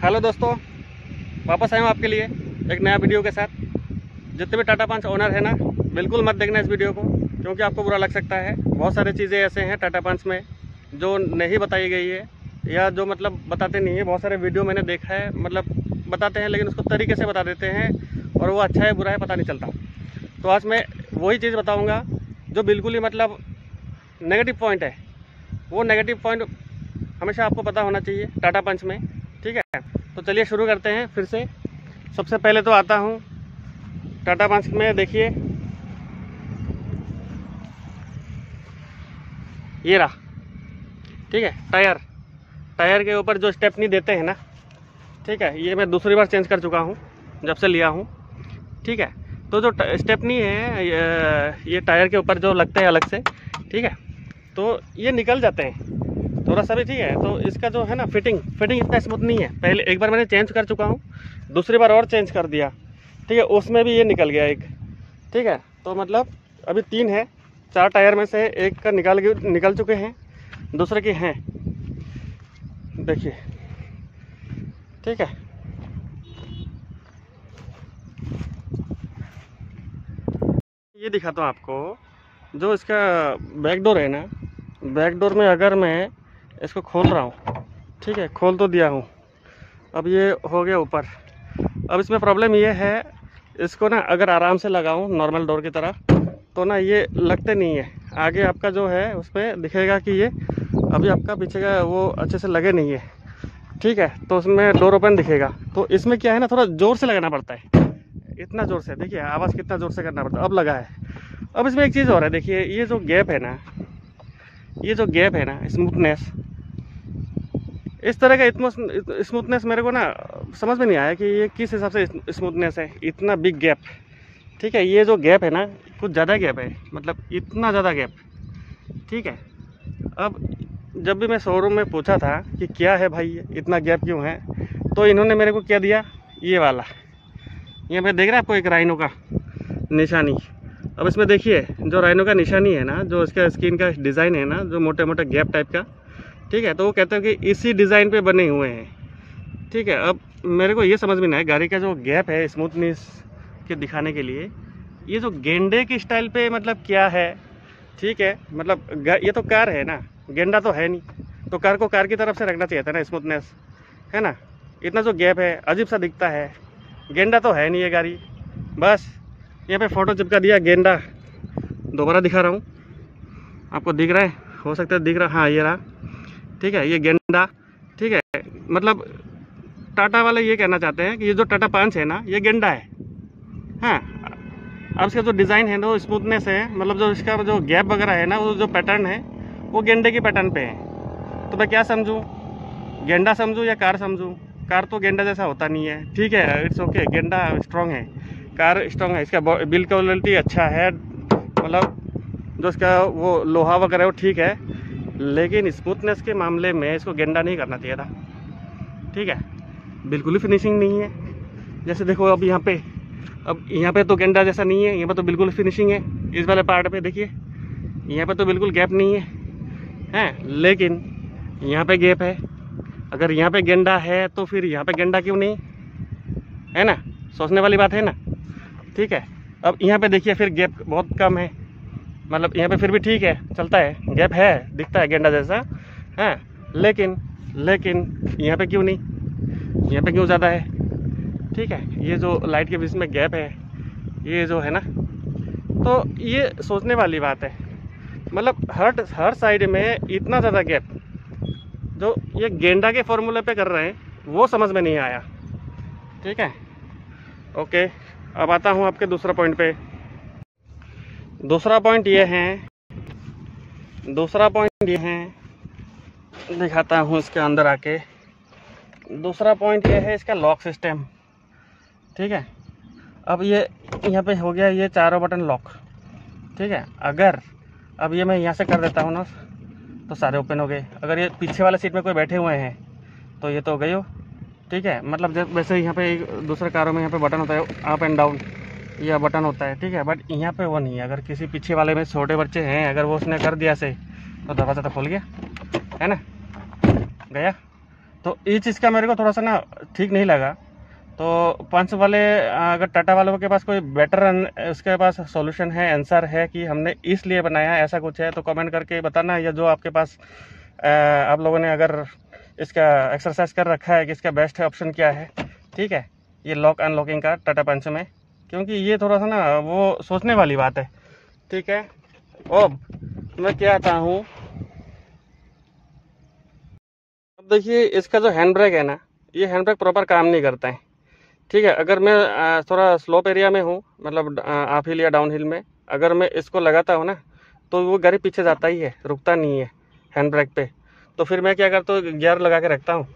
Hello दोस्तों, वापस आया हूँ आपके लिए एक नया वीडियो के साथ। जितने भी टाटा पंच ओनर है ना, बिल्कुल मत देखना इस वीडियो को, क्योंकि आपको बुरा लग सकता है। बहुत सारी चीज़ें ऐसे हैं टाटा पंच में जो नहीं बताई गई है, या जो मतलब बताते नहीं है। बहुत सारे वीडियो मैंने देखा है, मतलब बताते हैं लेकिन उसको तरीके से बता देते हैं और वो अच्छा है बुरा है पता नहीं चलता। तो आज मैं वही चीज़ बताऊँगा जो बिल्कुल ही मतलब नेगेटिव पॉइंट है। वो नेगेटिव पॉइंट हमेशा आपको पता होना चाहिए टाटा पंच में, ठीक है। तो चलिए शुरू करते हैं फिर से। सबसे पहले तो आता हूँ टाटा पंच में। देखिए ये रहा, ठीक है। टायर के ऊपर जो स्टेपनी देते हैं ना, ठीक है, ये मैं दूसरी बार चेंज कर चुका हूँ जब से लिया हूँ, ठीक है। तो जो स्टेपनी है ये टायर के ऊपर जो लगते हैं अलग से, ठीक है, तो ये निकल जाते हैं थोड़ा सा भी, ठीक है। तो इसका जो है ना फिटिंग इतना स्मूथ नहीं है। पहले एक बार मैंने चेंज कर चुका हूँ, दूसरी बार और चेंज कर दिया, ठीक है, उसमें भी ये निकल गया एक, ठीक है। तो मतलब अभी 3 है, 4 टायर में से एक का निकल चुके हैं, दूसरे के हैं, देखिए, ठीक है। ये दिखाता हूँ आपको, जो इसका बैक डोर है ना, बैक डोर में अगर मैं इसको खोल रहा हूँ, ठीक है, खोल तो दिया हूँ, अब ये हो गया ऊपर। अब इसमें प्रॉब्लम ये है, इसको ना अगर आराम से लगाऊं नॉर्मल डोर की तरह, तो ना ये लगते नहीं है। आगे आपका जो है उसमें दिखेगा कि ये अभी आपका पीछे का वो अच्छे से लगे नहीं है, ठीक है। तो उसमें डोर ओपन दिखेगा। तो इसमें क्या है ना, थोड़ा ज़ोर से लगाना पड़ता है, इतना ज़ोर से, देखिए आवाज़ कितना ज़ोर से करना पड़ता है। अब लगा है। अब इसमें एक चीज़ और है, देखिए ये जो गैप है ना, स्मूथनेस, इस तरह का इतना स्मूथनेस मेरे को ना समझ में नहीं आया कि ये किस हिसाब से स्मूथनेस है, इतना बिग गैप, ठीक है। ये जो गैप है ना, कुछ ज़्यादा गैप है, मतलब इतना ज़्यादा गैप, ठीक है। अब जब भी मैं शोरूम में पूछा था कि क्या है भाई ये इतना गैप क्यों है, तो इन्होंने मेरे को क्या दिया, ये वाला, यहाँ पे देख रहे हैं आपको एक राइनो का निशानी। अब इसमें देखिए जो राइनो का निशानी है ना, जो इसका स्किन का डिज़ाइन है ना, जो मोटे मोटे गैप टाइप का, ठीक है, तो वो कहते हैं कि इसी डिज़ाइन पे बने हुए हैं, ठीक है। अब मेरे को ये समझ में नहीं आया, गाड़ी का जो गैप है स्मूथनेस के दिखाने के लिए, ये जो गेंडे की स्टाइल पे मतलब क्या है, ठीक है। मतलब ये तो कार है ना, गेंडा तो है नहीं, तो कार को कार की तरफ से रखना चाहिए था ना, स्मूथनेस है ना। इतना जो गैप है अजीब सा दिखता है, गेंडा तो है नहीं ये गाड़ी। बस यहाँ पे फ़ोटो चिपका दिया गेंडा, दोबारा दिखा रहा हूँ आपको, दिख रहा है, हो सकता है दिख रहा, हाँ ये रहा, ठीक है, ये गेंडा, ठीक है। मतलब टाटा वाले ये कहना चाहते हैं कि ये जो टाटा पंच है ना, ये गेंडा है, हाँ। अब इसका जो डिज़ाइन है ना, स्मूथनेस है, मतलब जो इसका जो गैप वगैरह है ना, वो जो पैटर्न है वो गेंडे के पैटर्न पे है। तो मैं क्या समझूं, गेंडा समझूं या कार समझूं? कार तो गेंडा जैसा होता नहीं है, ठीक है, इट्स ओके, गेंडा स्ट्रॉन्ग है, कार स्ट्रॉन्ग है, इसका बिल्ड क्वालिटी अच्छा है, मतलब जो इसका वो लोहा वगैरह वो ठीक है, लेकिन स्मूथनेस के मामले में इसको गेंडा नहीं करना चाहिए था, ठीक है। बिल्कुल ही फिनिशिंग नहीं है। जैसे देखो अब यहाँ पे तो गेंडा जैसा नहीं है, यहाँ पे तो बिल्कुल फिनिशिंग है। इस वाले पार्ट पे देखिए, यहाँ पे तो बिल्कुल गैप नहीं है, लेकिन यहाँ पे गैप है। अगर यहाँ पे गेंडा है तो फिर यहाँ पे गेंडा क्यों नहीं है ना, सोचने वाली बात है ना, ठीक है। अब यहाँ पे देखिए फिर गैप बहुत कम है, मतलब यहाँ पे फिर भी ठीक है, चलता है, गैप है, दिखता है गेंडा जैसा, है, लेकिन यहाँ पे क्यों नहीं, यहाँ पे क्यों ज़्यादा है, ठीक है। ये जो लाइट के बीच में गैप है, ये जो है ना, तो ये सोचने वाली बात है। मतलब हर साइड में इतना ज़्यादा गैप, जो ये गेंडा के फॉर्मूले पे कर रहे हैं, वो समझ में नहीं आया, ठीक है। ओके, अब आता हूँ आपके दूसरा पॉइंट पे। दूसरा पॉइंट ये है, दिखाता हूँ इसके अंदर आके। दूसरा पॉइंट ये है इसका लॉक सिस्टम, ठीक है। अब ये यहाँ पे हो गया ये चारों बटन लॉक, ठीक है। अगर अब ये मैं यहाँ से कर देता हूँ ना, तो सारे ओपन हो गए। अगर ये पीछे वाले सीट में कोई बैठे हुए हैं तो ये तो हो गई हो, ठीक है। मतलब जब वैसे यहाँ पे दूसरे कारों में यहाँ पे बटन होता है अप एंड डाउन, यह बटन होता है, ठीक है, बट यहाँ पे वो नहीं है। अगर किसी पीछे वाले में छोटे बच्चे हैं, अगर वो उसने कर दिया से, तो दरवाज़ा तो खुल गया है ना, गया, तो ये चीज़ का मेरे को थोड़ा सा ना ठीक नहीं लगा। तो पंच वाले अगर टाटा वालों के पास कोई बेटर उसके पास सॉल्यूशन है, आंसर है कि हमने इसलिए बनाया ऐसा कुछ है, तो कमेंट करके बताना। या जो आपके पास आप लोगों ने अगर इसका एक्सरसाइज कर रखा है कि इसका बेस्ट ऑप्शन क्या है, ठीक है, ये लॉक अनलॉकिंग का टाटा पंच में, क्योंकि ये थोड़ा सा ना वो सोचने वाली बात है, ठीक है। अब मैं क्या आता हूँ, अब देखिए इसका जो हैंड ब्रेक है ना, ये हैंड ब्रेक प्रॉपर काम नहीं करता है, ठीक है। अगर मैं थोड़ा स्लोप एरिया में हूँ, मतलब अप हिल या डाउन हिल में, अगर मैं इसको लगाता हूँ ना, तो वो गाड़ी पीछे जाता ही है, रुकता नहीं है हैंड ब्रेक पे। तो फिर मैं क्या करता हूँ, गियर लगा के रखता हूँ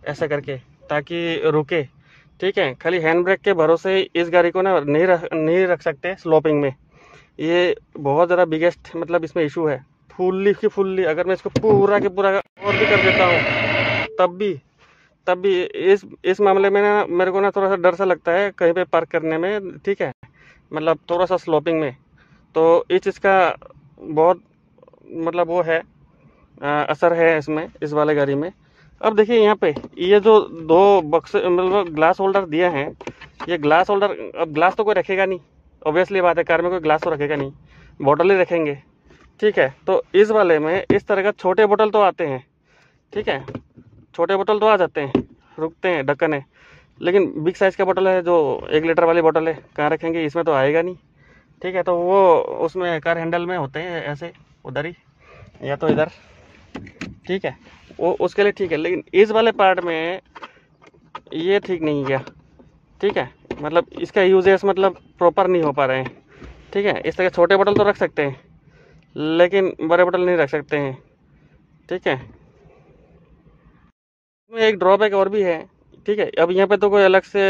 ऐसा करके, ताकि रुके, ठीक है। खाली हैंड ब्रेक के भरोसे इस गाड़ी को ना नहीं रख सकते स्लोपिंग में। ये बहुत ज़्यादा बिगेस्ट मतलब इसमें इशू है। फुल्ली अगर मैं इसको पूरा के पूरा और भी कर देता हूँ, तब भी इस मामले में ना मेरे को ना थोड़ा सा डर सा लगता है कहीं पे पार्क करने में, ठीक है, मतलब थोड़ा सा स्लोपिंग में। तो इस चीज़ का बहुत मतलब वो है, असर है इसमें, इस वाले गाड़ी में। अब देखिए यहाँ पे ये जो दो बक्स मतलब ग्लास होल्डर दिए हैं, ये ग्लास होल्डर, अब ग्लास तो कोई रखेगा नहीं, ऑब्वियसली बात है, कार में कोई ग्लास तो रखेगा नहीं, बॉटल ही रखेंगे, ठीक है। तो इस वाले में इस तरह का छोटे बोतल तो आते हैं, ठीक है, छोटे बोतल तो आ जाते हैं, रुकते हैं, ढक्कन है। लेकिन बिग साइज़ का बोतल है जो 1 लीटर वाली बोतल है, कहाँ रखेंगे, इसमें तो आएगा नहीं, ठीक है। तो वो उसमें कार हैंडल में होते हैं ऐसे, उधर ही या तो इधर, ठीक है, वो उसके लिए ठीक है। लेकिन इस वाले पार्ट में ये ठीक नहीं गया, ठीक है, मतलब इसका यूजेस मतलब प्रॉपर नहीं हो पा रहे हैं, ठीक है। इस तरह के छोटे बोतल तो रख सकते हैं, लेकिन बड़े बोतल नहीं रख सकते हैं, ठीक है। इसमें एक ड्रॉबैक और भी है, ठीक है। अब यहाँ पे तो कोई अलग से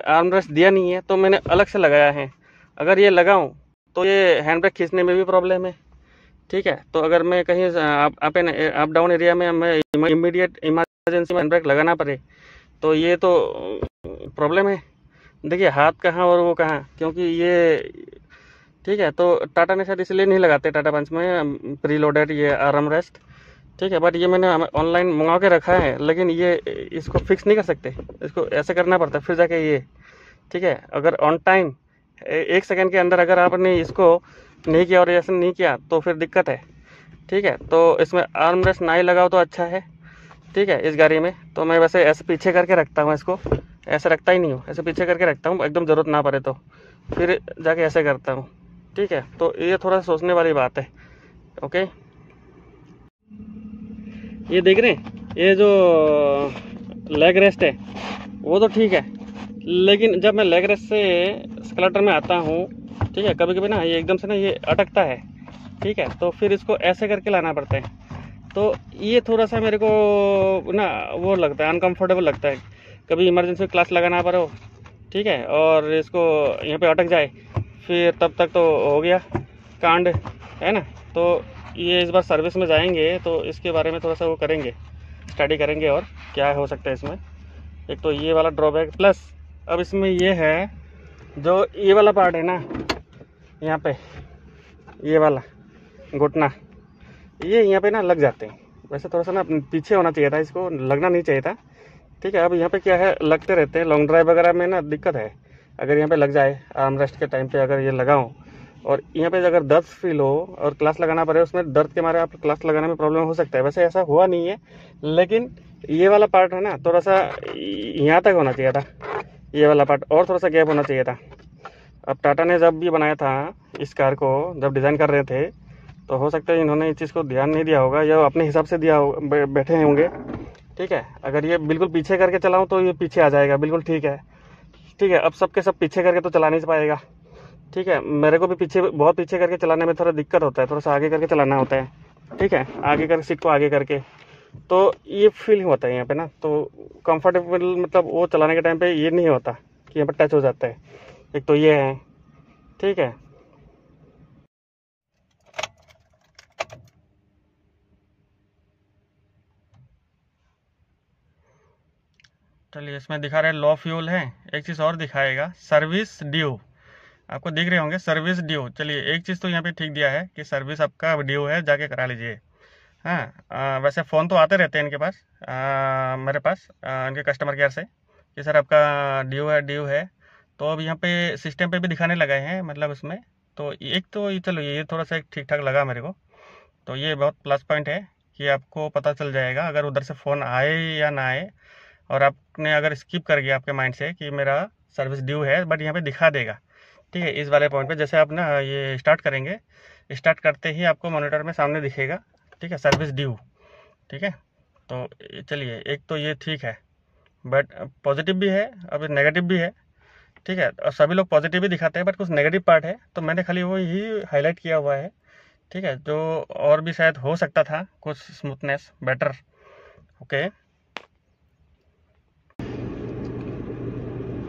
आर्म रेस्ट दिया नहीं है, तो मैंने अलग से लगाया है। अगर ये लगाऊं तो ये हैंड ब्रेक खींचने में भी प्रॉब्लम है, ठीक है। तो अगर मैं कहीं अप डाउन एरिया में मैं इमीडिएट इमरजेंसी में हैंड ब्रेक लगाना पड़े, तो ये तो प्रॉब्लम है। देखिए हाथ कहाँ और वो कहाँ, क्योंकि ये, ठीक है। तो टाटा ने शायद इसलिए नहीं लगाते टाटा पंच में प्री लोडेड ये आर्म रेस्ट, ठीक है। बट ये मैंने ऑनलाइन मंगा के रखा है, लेकिन ये इसको फिक्स नहीं कर सकते, इसको ऐसे करना पड़ता है फिर जाके ये, ठीक है। अगर ऑन टाइम 1 सेकंड के अंदर अगर आपने इसको नहीं किया और ऐसा नहीं किया तो फिर दिक्कत है, ठीक है। तो इसमें आर्म रेस्ट ना ही लगाओ तो अच्छा है, ठीक है। इस गाड़ी में तो मैं वैसे ऐसे पीछे करके रखता हूँ इसको, ऐसे रखता ही नहीं हूँ, ऐसे पीछे करके रखता हूँ, एकदम ज़रूरत ना पड़े तो फिर जाके ऐसे करता हूँ, ठीक है। तो ये थोड़ा सोचने वाली बात है, ओके। ये देख रहे हैं, ये जो लेग रेस्ट है वो तो ठीक है, लेकिन जब मैं लेग रेस्ट से स्कलटर में आता हूँ, ठीक है, कभी कभी ना ये एकदम से ना ये अटकता है, ठीक है। तो फिर इसको ऐसे करके लाना पड़ता है, तो ये थोड़ा सा मेरे को ना वो लगता है, अनकंफर्टेबल लगता है। कभी इमरजेंसी क्लास लगाना पड़े, ठीक है, और इसको यहाँ पे अटक जाए, फिर तब तक तो हो गया कांड, है ना। तो ये इस बार सर्विस में जाएंगे तो इसके बारे में थोड़ा सा वो करेंगे, स्टडी करेंगे और क्या हो सकता है इसमें। एक तो ये वाला ड्रॉबैक, प्लस अब इसमें ये है जो ये वाला पार्ट है ना, यहाँ पे ये वाला घुटना, ये यहाँ पे ना लग जाते हैं। वैसे थोड़ा सा ना पीछे होना चाहिए था, इसको लगना नहीं चाहिए था, ठीक है। अब यहाँ पे क्या है, लगते रहते हैं, लॉन्ग ड्राइव वगैरह में ना दिक्कत है। अगर यहाँ पे लग जाए आर्म रेस्ट के टाइम पे, अगर ये लगाऊं और यहाँ पे अगर दर्द फील हो और क्लास लगाना पड़े, उसमें दर्द के मारे आप क्लास लगाने में प्रॉब्लम हो सकता है। वैसे ऐसा हुआ नहीं है, लेकिन ये वाला पार्ट है ना थोड़ा सा यहाँ तक होना चाहिए था, ये वाला पार्ट और थोड़ा सा गैप होना चाहिए था। अब टाटा ने जब भी बनाया था इस कार को, जब डिज़ाइन कर रहे थे, तो हो सकता है इन्होंने इस चीज़ को ध्यान नहीं दिया होगा या अपने हिसाब से दिया बैठे होंगे, ठीक है। अगर ये बिल्कुल पीछे करके चलाऊं तो ये पीछे आ जाएगा, बिल्कुल ठीक है, ठीक है। अब सबके सब पीछे करके तो चला नहीं पाएगा, ठीक है। मेरे को भी पीछे, बहुत पीछे करके चलाने में थोड़ा दिक्कत होता है, थोड़ा सा आगे करके चलाना होता है, ठीक है, आगे करके सीट को आगे करके, तो ये फीलिंग होता है यहाँ पे ना। तो कंफर्टेबल मतलब वो चलाने के टाइम पे ये नहीं होता कि यहाँ पर टच हो जाता है, एक तो ये है, ठीक है। चलिए, इसमें दिखा रहे हैं लो फ्यूल है। एक चीज़ और दिखाएगा, सर्विस ड्यू, आपको दिख रहे होंगे सर्विस ड्यू। चलिए, एक चीज़ तो यहाँ पे ठीक दिया है कि सर्विस आपका ड्यू है, जाके करा लीजिए, हाँ, वैसे फ़ोन तो आते रहते हैं इनके पास, मेरे पास, इनके कस्टमर केयर से कि सर आपका ड्यू है। तो अब यहाँ पे सिस्टम पे भी दिखाने लगे हैं, मतलब इसमें तो एक तो ये, चलो ये थोड़ा सा ठीक ठाक लगा मेरे को। तो ये बहुत प्लस पॉइंट है कि आपको पता चल जाएगा अगर उधर से फ़ोन आए या ना आए, और आपने अगर स्किप कर गया आपके माइंड से कि मेरा सर्विस ड्यू है, बट यहाँ पे दिखा देगा। ठीक है, इस वाले पॉइंट पे जैसे आप ना ये स्टार्ट करेंगे, स्टार्ट करते ही आपको मॉनिटर में सामने दिखेगा, ठीक है, सर्विस ड्यू। ठीक है, तो चलिए एक तो ये ठीक है, बट पॉजिटिव भी है, अब नेगेटिव भी है। ठीक है, और सभी लोग पॉजिटिव ही दिखाते हैं, बट कुछ नेगेटिव पार्ट है, तो मैंने खाली वो ही हाईलाइट किया हुआ है। ठीक है, जो और भी शायद हो सकता था कुछ स्मूथनेस बेटर। ओके,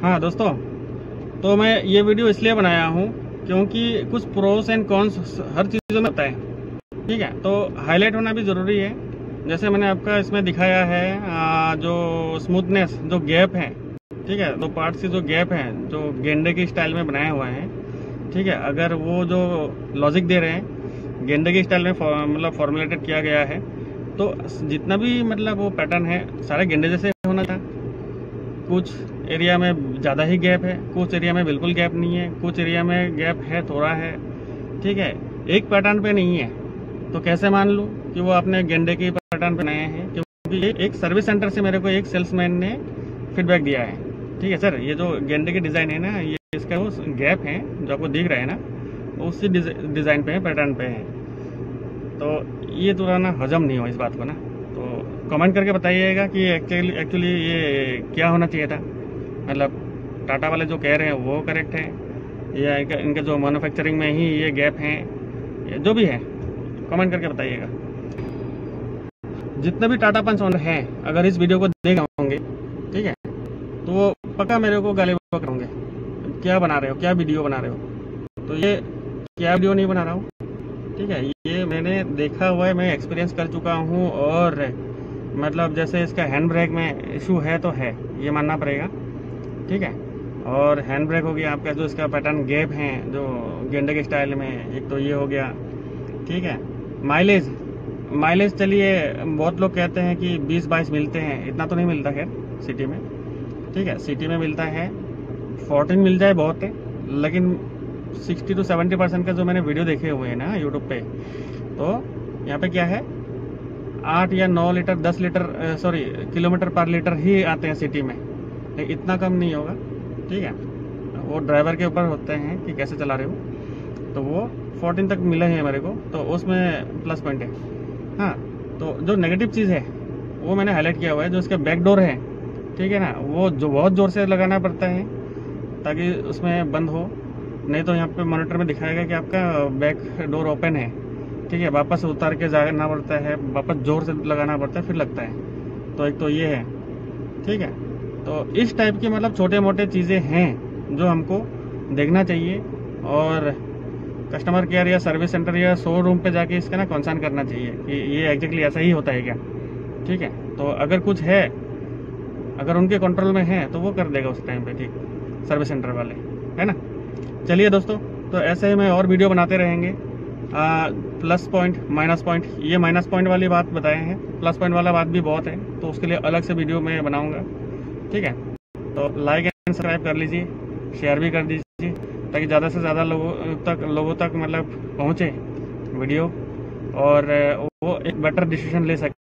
हाँ दोस्तों, तो मैं ये वीडियो इसलिए बनाया हूँ क्योंकि कुछ प्रोस एंड कॉन्स हर चीज़ों में होता है। ठीक है, तो हाईलाइट होना भी ज़रूरी है। जैसे मैंने आपका इसमें दिखाया है जो स्मूथनेस, जो गैप है, ठीक है, दो पार्ट से जो गैप है, जो गेंडे की स्टाइल में बनाया हुआ है। ठीक है, अगर वो जो लॉजिक दे रहे हैं गेंडे की स्टाइल में मतलब फॉर्मुलेटेड किया गया है, तो जितना भी मतलब वो पैटर्न है सारे गेंडे जैसे होना था। कुछ एरिया में ज़्यादा ही गैप है, कुछ एरिया में बिल्कुल गैप नहीं है, कुछ एरिया में गैप है थोड़ा है। ठीक है, एक पैटर्न पे नहीं है, तो कैसे मान लूँ कि वो आपने गेंडे के पैटर्न पे नए हैं? क्योंकि एक सर्विस सेंटर से मेरे को एक सेल्समैन ने फीडबैक दिया है। ठीक है सर, ये जो गेंडे की डिज़ाइन है ना, ये इसका वो गैप है जो आपको दिख रहा है ना, उसी डिज़ाइन पे है, पैटर्न पे है। तो ये थोड़ा ना हजम नहीं हो इस बात को ना, तो कमेंट करके बताइएगा कि एक्चुअली ये क्या होना चाहिए था। मतलब टाटा वाले जो कह रहे हैं वो करेक्ट है, या इनके जो मैन्युफैक्चरिंग में ही ये गैप हैं, या जो भी है कमेंट करके बताइएगा। जितने भी टाटा पंच ओनर हैं अगर इस वीडियो को देख होंगे, ठीक है, तो वो पक्का मेरे को गाली करोगे, क्या बना रहे हो, क्या वीडियो बना रहे हो। तो ये क्या वीडियो नहीं बना रहा हूँ, ठीक है, ये मैंने देखा हुआ है, मैं एक्सपीरियंस कर चुका हूँ। और मतलब जैसे इसका हैंड ब्रेक में इशू है तो है, ये मानना पड़ेगा। ठीक है, और हैंड ब्रेक हो गया आपका, जो इसका पैटर्न गैप है जो गेंडे के स्टाइल में, एक तो ये हो गया। ठीक है, माइलेज चलिए बहुत लोग कहते हैं कि 20-22 मिलते हैं, इतना तो नहीं मिलता खैर सिटी में। ठीक है, सिटी में मिलता है 14 मिल जाए बहुत है, लेकिन 60 to 70% का जो मैंने वीडियो देखे हुए हैं ना यूट्यूब पे, तो यहाँ पे क्या है 8 या 9 लीटर 10 लीटर किलोमीटर पर लीटर ही आते हैं सिटी में, लेकिन इतना कम नहीं होगा। ठीक है, वो ड्राइवर के ऊपर होते हैं कि कैसे चला रहे हो। तो वो 14 तक मिले हैं मेरे को, तो उसमें प्लस पॉइंट है। हाँ, तो जो नेगेटिव चीज़ है वो मैंने हाईलाइट किया हुआ है, जो इसका बैक डोर है, ठीक है ना, वो जो बहुत ज़ोर से लगाना पड़ता है ताकि उसमें बंद हो, नहीं तो यहाँ पे मॉनिटर में दिखाएगा कि आपका बैक डोर ओपन है। ठीक है, वापस उतार के जाना पड़ता है, वापस ज़ोर से लगाना पड़ता है, फिर लगता है। तो एक तो ये है। ठीक है, तो इस टाइप की मतलब छोटे मोटे चीज़ें हैं जो हमको देखना चाहिए, और कस्टमर केयर या सर्विस सेंटर या शोरूम पे जाके इसका ना कंसर्न करना चाहिए कि ये एग्जैक्टली ऐसा ही होता है क्या। ठीक है, तो अगर कुछ है, अगर उनके कंट्रोल में है तो वो कर देगा उस टाइम पे, ठीक, सर्विस सेंटर वाले, है ना। चलिए दोस्तों, तो ऐसे ही मैं और वीडियो बनाते रहेंगे। प्लस पॉइंट माइनस पॉइंट, ये माइनस पॉइंट वाली बात बताए हैं, प्लस पॉइंट वाला बात भी बहुत है, तो उसके लिए अलग से वीडियो मैं बनाऊँगा। ठीक है, तो लाइक एंड सब्सक्राइब कर लीजिए, शेयर भी कर दीजिए, ताकि ज़्यादा से ज़्यादा लोगों तक मतलब पहुँचे वीडियो, और वो एक बेटर डिसीजन ले सके।